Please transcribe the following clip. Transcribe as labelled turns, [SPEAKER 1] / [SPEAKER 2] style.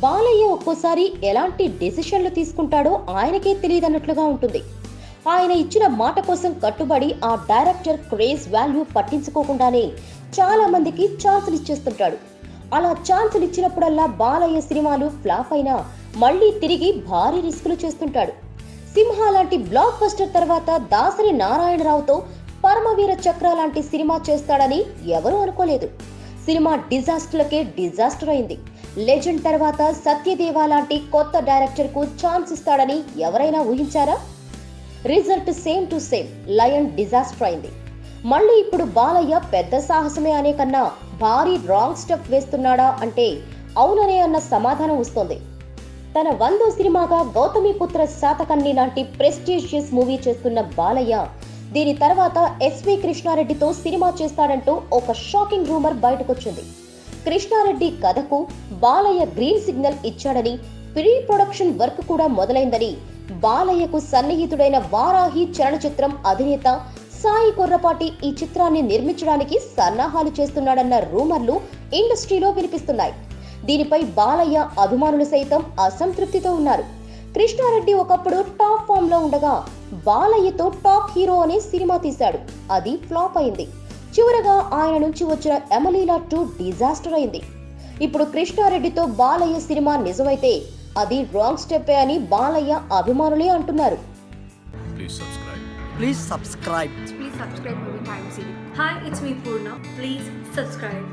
[SPEAKER 1] బాలయ్య ఒక్కోసారి ఎలాంటి డెసిషన్లు తీసుకుంటాడో ఆయనకే తెలియదన్నట్లుగా ఉంటుంది. ఆయన ఇచ్చిన మాట కోసం కట్టుబడి ఆ డైరెక్టర్ క్రేజ్ వాల్యూ పట్టించుకోకుండానే చాలా మందికి ఛాన్సులు ఇచ్చేస్తుంటాడు. అలా ఛాన్సులు ఇచ్చినప్పుడల్లా బాలయ్య సినిమాలు ఫ్లాప్ అయినా మళ్లీ తిరిగి భారీ రిస్కులు చేస్తుంటాడు. సింహ లాంటి బ్లాక్ బస్టర్ తర్వాత దాసరి నారాయణరావుతో పరమవీర చక్ర లాంటి సినిమా చేస్తాడని ఎవరూ అనుకోలేదు. సినిమా డిజాస్టర్లకే డిజాస్టర్ అయింది. లెజెండ్ తర్వాత సత్యదేవా లాంటి కొత్త డైరెక్టర్ కు ఛాన్స్ ఇస్తాడని ఎవరైనా ఊహించారా? Result same to same, Lion disaster అయింది. మళ్ళీ ఇప్పుడు బాలయ్య పెద్ద సాహసమే అనే కన్నా భారీ రాంగ్ స్టెప్ వేస్తున్నాడా అంటే అవుననే అన్న సమాధానం వస్తోంది. తన 100వ సినిమాగా గౌతమిపుత్ర శాతకర్ణి లాంటి ప్రెస్టీజియస్ మూవీ చేస్తున్న బాలయ్య దీని తర్వాత ఎస్వి కృష్ణారెడ్డితో సినిమా చేస్తాడంటూ ఒక షాకింగ్ రూమర్ బయటకొచ్చింది. కృష్ణారెడ్డి కథకు బాలయ్య గ్రీన్ సిగ్నల్ ఇచ్చాడని, ప్రీ ప్రొడక్షన్ వర్క్ కూడా మొదలైందని, బాలయ్యకు సన్నిహితుడైన వారాహి చలనచిత్రం అధినేత సాయి కొర్రపాటి ఈ చిత్రాన్ని నిర్మించడానికి సన్నాహాలు చేస్తున్నాడన్న రూమర్లు ఇండస్ట్రీలో వినిపిస్తున్నాయి. దీనిపై బాలయ్య అభిమానులు సైతం అసంతృప్తితో ఉన్నారు. కృష్ణారెడ్డి ఒకప్పుడు టాప్ ఫామ్ లో ఉండగా బాలయ్యతో టాప్ హీరో అనే సినిమా తీశాడు. అది ఫ్లాప్ అయింది. చివరగా ఆయన నుంచి వచ్చిన ఎమలీలా 2 డిజాస్టర్ అయింది. ఇప్పుడు కృష్ణారెడ్డితో బాలయ్య సినిమా నిజమైతే అది రాంగ్ స్టెప్ అని బాలయ్య అభిమానులే అంటున్నారు.
[SPEAKER 2] Please subscribe.
[SPEAKER 3] Movie Time Series. Hi, it's me Purna. Please subscribe.